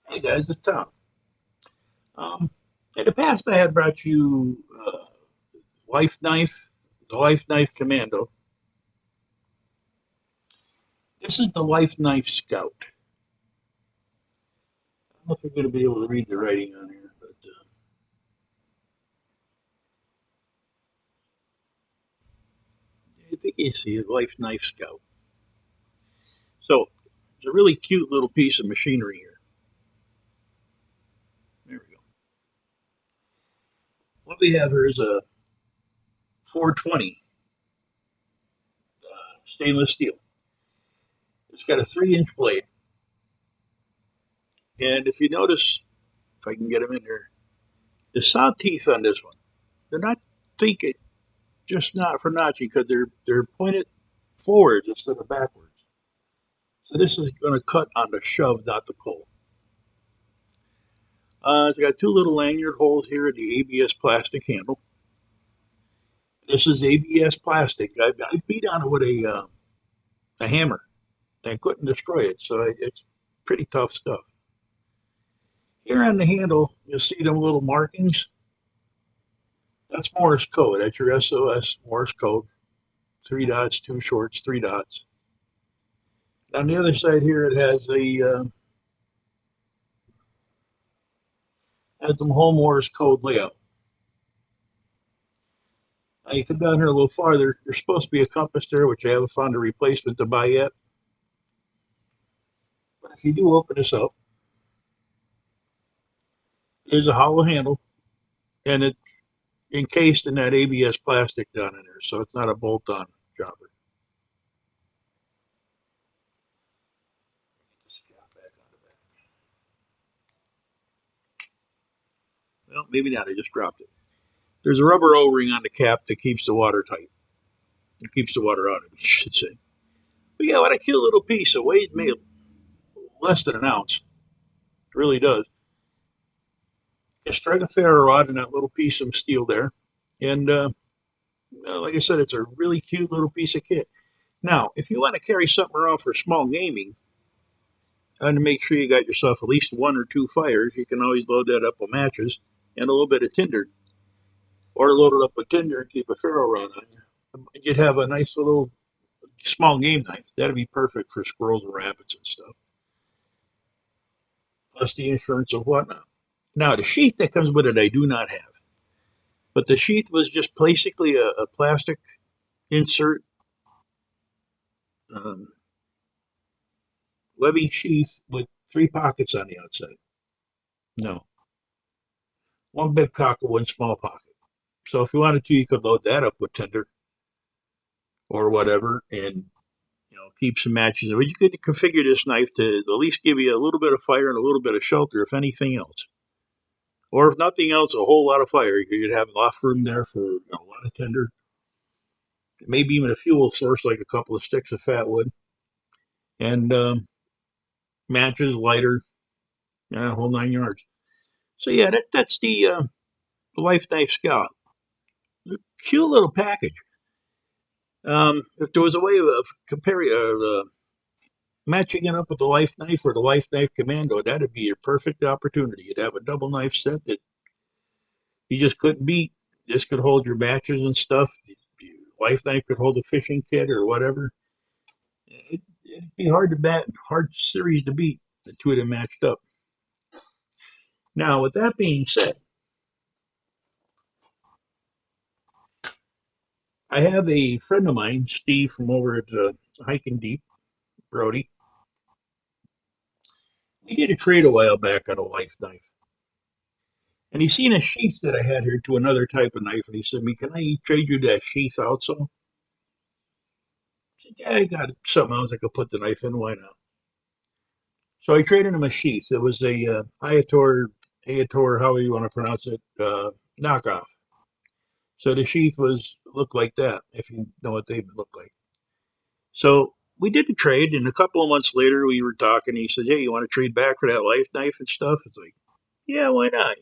Hey guys, it's Tom. In the past, I had brought you Lifeknife, the Lifeknife Commando. This is the Lifeknife Scout. I don't know if you're going to be able to read the writing on here, but I think you see it, Lifeknife Scout. So it's a really cute little piece of machinery here. There we go. What we have here is a 420 stainless steel. It's got a 3-inch blade, and if you notice, if I can get them in here, the saw teeth on this one, they're not thick just not for notching because they're pointed forward instead of backwards. So this is going to cut on the shove, not the pull. It's got two little lanyard holes here in the ABS plastic handle. This is ABS plastic. I beat on it with a hammer and I couldn't destroy it, so it's pretty tough stuff. Here on the handle, you'll see them little markings. That's Morse code. That's your SOS Morse code. 3 dots, two shorts, 3 dots. On the other side here, it has the home Morse code layout. Now you come down here a little farther. There's supposed to be a compass there, which I haven't found a replacement to buy yet. But if you do open this up, there's a hollow handle, and it's encased in that ABS plastic down in there, so it's not a bolt-on jobber. Well, maybe not. I just dropped it. There's a rubber O-ring on the cap that keeps the water tight. It keeps the water out of it, I should say. But yeah, what a cute little piece. It weighs maybe less than an ounce. It really does. You strike a ferro rod in that little piece of steel there, and like I said, it's a really cute little piece of kit. Now, if you want to carry something around for small gaming, and to make sure you got yourself at least one or two fires, you can always load that up with matches and a little bit of tinder, or load it up with tinder and keep a ferro rod on you. You'd have a nice little small game knife. That'd be perfect for squirrels and rabbits and stuff. Plus the insurance and whatnot. Now, the sheath that comes with it, I do not have. But the sheath was just basically a plastic insert um, webbing sheath with 3 pockets on the outside. No, one big pocket, one small pocket. So if you wanted to, you could load that up with tinder or whatever, and keep some matches. But you could configure this knife to at least give you a little bit of fire and a little bit of shelter, if anything else. Or if nothing else, a whole lot of fire. You'd have enough room there for a lot of tinder, maybe even a fuel source like a couple of sticks of fat wood, and matches, lighter, yeah, whole 9 yards. So yeah, that's the Lifeknife Scout. Cute little package. If there was a way of comparing, matching it up with the Lifeknife or the Lifeknife Commando, that'd be your perfect opportunity. You'd have a double knife set that you just couldn't beat. This could hold your matches and stuff. Lifeknife could hold a fishing kit or whatever. It'd be hard to bat, hard series to beat. The two of them matched up. Now, with that being said, I have a friend of mine, Steve, from over at Hiking Deep, Brohdi. We did a trade a while back on a Lifeknife. And he seen a sheath that I had here to another type of knife, and he said, "Me, can I trade you that sheath also?" I said, "Yeah, I got something else I could put the knife in. Why not?" So I traded him a sheath. It was a Ayator, however you want to pronounce it, knockoff. So the sheath was looked like that, if you know what they look like. So we did the trade, and a couple of months later, we were talking. He said, "Hey, you want to trade back for that Lifeknife and stuff?" It's like, "Yeah, why not?"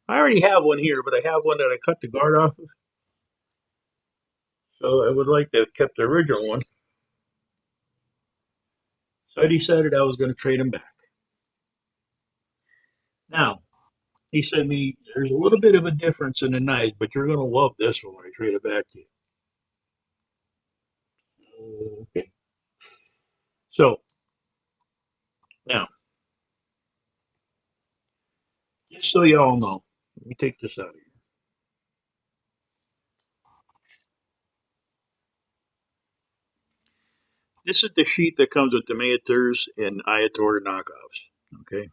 I already have one here, but I have one that I cut the guard off of, so I would like to have kept the original one. So I decided I was going to trade him back. Now, he said to me, there's a little bit of a difference in the knives, but you're going to love this one when I trade it back to you. Okay. So, now, just so you all know, let me take this out of here. This is the sheet that comes with the Mayators and Ayator knockoffs. Okay.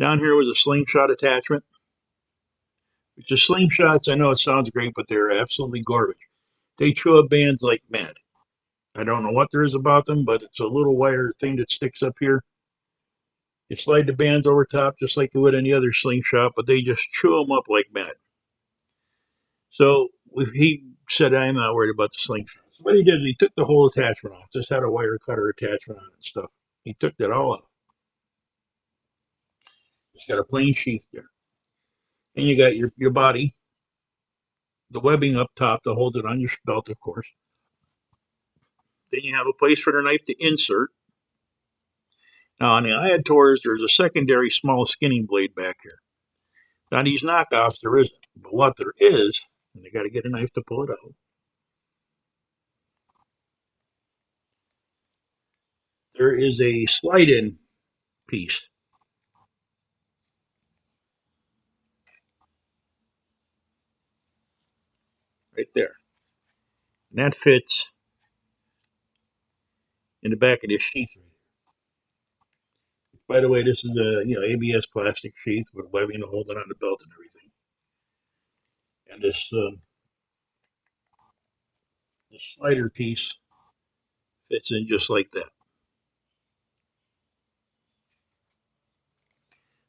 Down here was a slingshot attachment. Which the slingshots, I know it sounds great, but they're absolutely garbage. They chew up bands like mad. I don't know what there is about them, but it's a little wire thing that sticks up here. You slide the bands over top just like you would any other slingshot, but they just chew them up like mad. So he said, I'm not worried about the slingshot. So what he did is he took the whole attachment off, just had a wire cutter attachment on it and stuff. He took that all off. It's got a plain sheath there. And you got your body, the webbing up top to hold it on your belt, of course. Then you have a place for the knife to insert. Now, on the Iators, there's a secondary small skinning blade back here. On these knockoffs, there isn't. But what there is, and they got to get a knife to pull it out, there is a slide-in piece right there. And that fits in the back of this sheath. By the way, this is a ABS plastic sheath with webbing to hold it on the belt and everything. And this slider piece fits in just like that.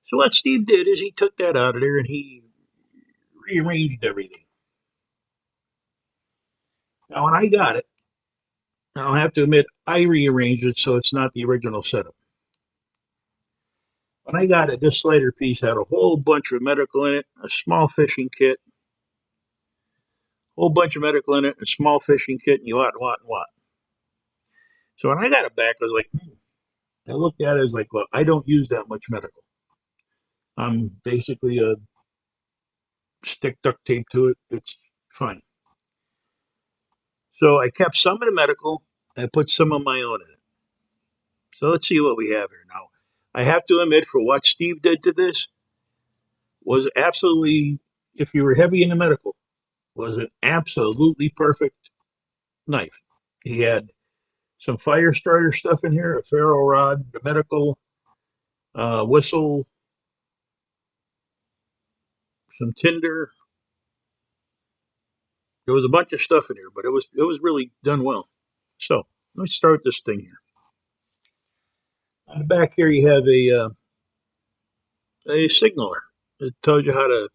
So what Steve did is he took that out of there and he rearranged everything. Now, when I got it, I'll have to admit I rearranged it so it's not the original setup. When I got it, this slider piece had a whole bunch of medical in it, a small fishing kit, a whole bunch of medical in it, a small fishing kit, and you what. So when I got it back, I was like, I looked at it as like, well, I don't use that much medical. I'm basically a stick duct tape to it. It's fine. So I kept some of the medical. I put some of my own in it. So let's see what we have here now. I have to admit, for what Steve did to this, was absolutely, if you were heavy in the medical, was an absolutely perfect knife. He had some fire starter stuff in here, a ferro rod, the medical whistle, some tinder. There was a bunch of stuff in here, but it was really done well. So let's start this thing here. On the back here, you have a signaler. It tells you how to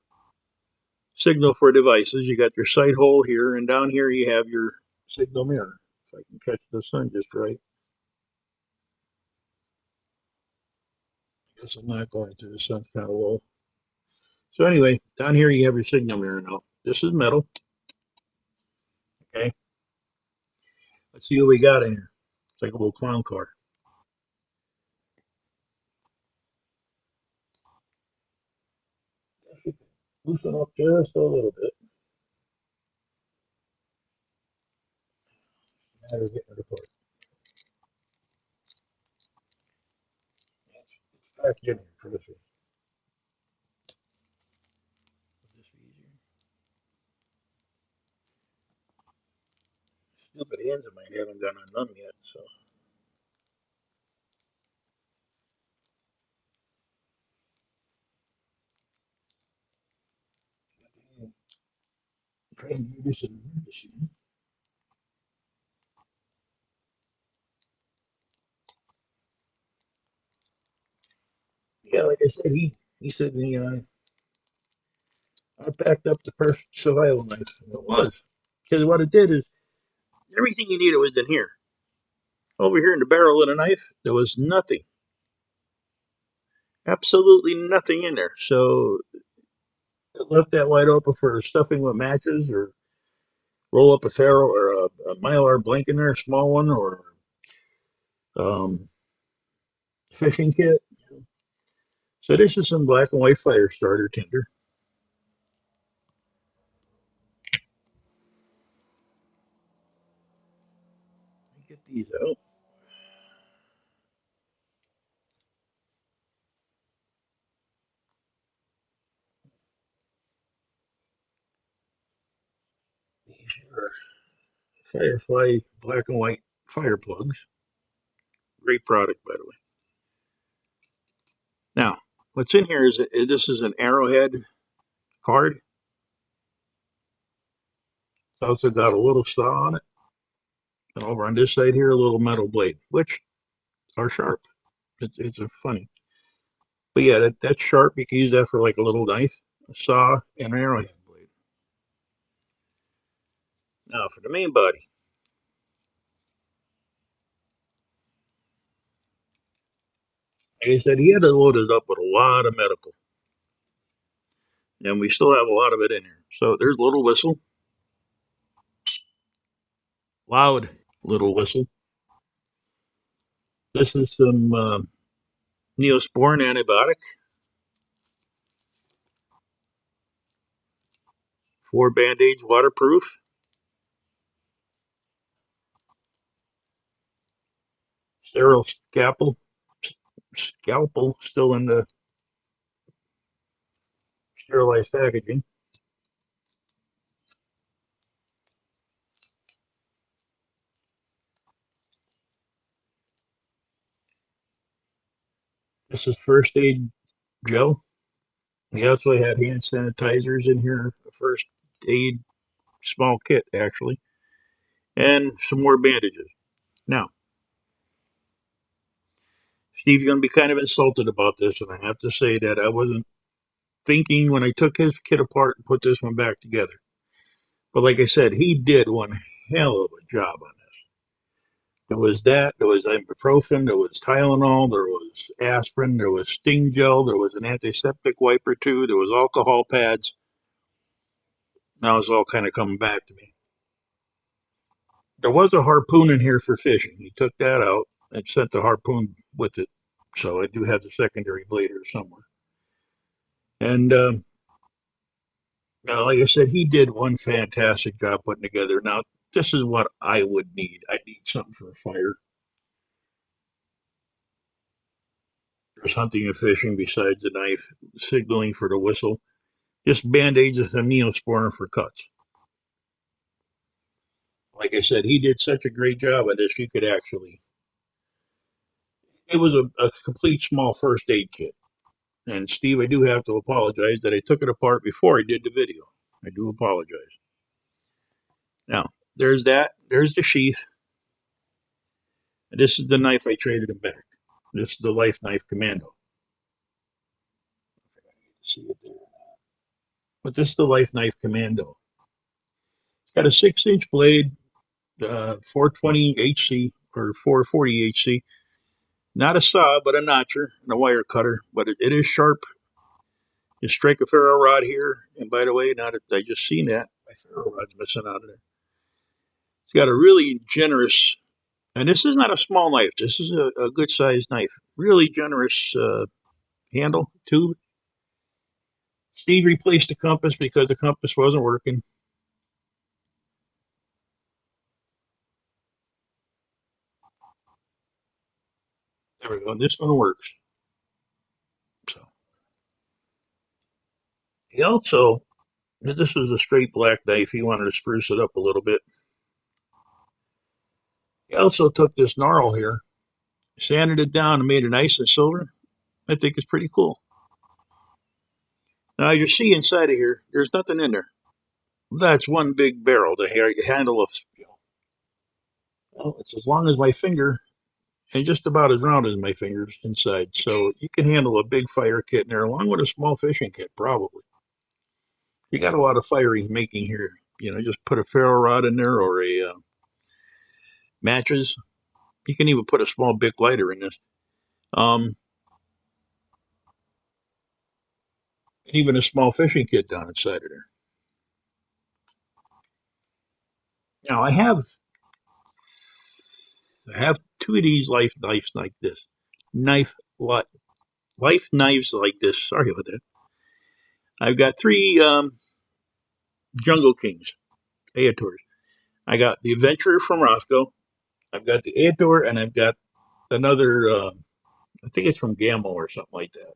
signal for devices. You got your sight hole here, and down here you have your signal mirror. If I can catch the sun just right. I guess I'm not going to. The sun's kind of low. So anyway, down here you have your signal mirror now. This is metal. Okay. Let's see what we got in here. It's like a little clown car. Loosen up just a little bit. Matter of getting it apart. It's packed in here for this one. Would this be easier? Stupid hands of mine haven't gone undone yet, so. Try and do this in the machine. Yeah, like I said, he said to me, I packed up the perfect survival knife. And it was. Because what it did is everything you needed was in here. Over here in the barrel of the knife, there was nothing. Absolutely nothing in there. So it left that wide open for stuffing with matches or roll up a ferro or a mylar blank in there, a small one, or um, fishing kit. So this is some black and white fire starter tinder. Get these out. These are Firefly black and white fire plugs. Great product, by the way. Now, what's in here is this is an arrowhead card. It's also got a little saw on it. And over on this side here, a little metal blade, which are sharp. It's a funny. But yeah, that's sharp. You can use that for like a little knife, a saw, and an arrowhead blade. Now for the main body. Like I said, he had to load it up with a lot of medical. And we still have a lot of it in here. So there's a little whistle. Loud little whistle. This is some Neosporin antibiotic. 4 band-aids, waterproof. Sterile scalpel still in the sterilized packaging. This is first aid gel. We also had hand sanitizers in here, a first aid small kit actually, and some more bandages. Now, Steve's going to be kind of insulted about this, and I have to say that I wasn't thinking when I took his kit apart and put this one back together. But like I said, he did one hell of a job on this. There was that, there was ibuprofen, there was Tylenol, there was aspirin, there was sting gel, there was an antiseptic wipe or two, there was alcohol pads. Now it's all kind of coming back to me. There was a harpoon in here for fishing. He took that out and sent the harpoon with it. So I do have the secondary blade here somewhere. And like I said, he did one fantastic job putting together. Now, this is what I would need. I need something for a fire. There's hunting and fishing besides the knife, signaling for the whistle. Just band-aids with a Neosporin for cuts. Like I said, he did such a great job on this, you could actually. It was a complete small first aid kit. And Steve, I do have to apologize that I took it apart before I did the video. I do apologize. Now, there's that. There's the sheath. And this is the knife I traded him back. This is the Lifeknife Commando. See it there. But this is the Lifeknife Commando. It's got a 6-inch blade, 420 HC or 440 HC. Not a saw, but a notcher and a wire cutter. But it is sharp. You strike a ferro rod here. And by the way, now that I just seen that, my ferro rod's missing out of there. It's got a really generous, and this is not a small knife. This is a good sized knife. Really generous handle, tube. Steve replaced the compass because the compass wasn't working. There we go. This one works. So he also, this was a straight black knife. He wanted to spruce it up a little bit. He also took this gnarl here, sanded it down, and made it nice and silver. I think it's pretty cool. Now you see inside of here, there's nothing in there. That's one big barrel to handle a. Well, it's as long as my finger and just about as round as my fingers inside. So you can handle a big fire kit in there along with a small fishing kit, probably. You got a lot of firing making here. Just put a ferro rod in there or a matches. You can even put a small Bic lighter in this. Um, Even a small fishing kit down inside of there. Now I have two of these life knives like this. Knife lot life knives like this. Sorry about that. I've got 3 Jungle Kings, Aators. I got the Adventurer from Roscoe. I've got the Aetor, and I've got another. I think it's from Gamma or something like that.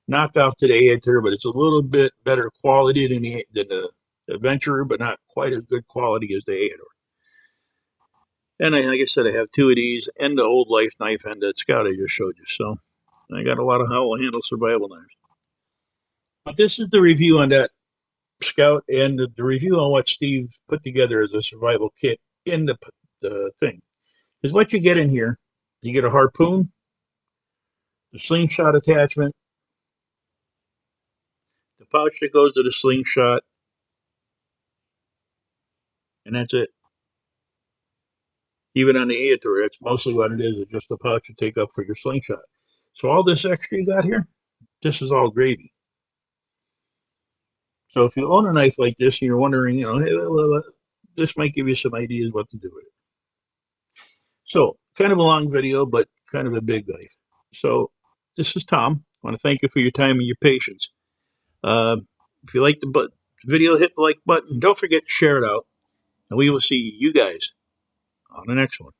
Knockoff to the Aetor, but it's a little bit better quality than the Adventurer, but not quite as good quality as the Aetor. And like I said, I have 2 of these, and the old Lifeknife and the Scout I just showed you. So I got a lot of how to handle survival knives. But this is the review on that Scout and the review on what Steve put together as a survival kit in the thing. Because what you get in here, you get a harpoon, the slingshot attachment, the pouch that goes to the slingshot, and that's it. Even on the Aetor, that's mostly what it is. It's just a pouch you take up for your slingshot. So all this extra you got here, this is all gravy. So if you own a knife like this and you're wondering, hey, this might give you some ideas what to do with it. So kind of a long video, but kind of a big knife. So this is Tom. I want to thank you for your time and your patience. If you like the video, hit the like button. Don't forget to share it out. And we will see you guys on the next one.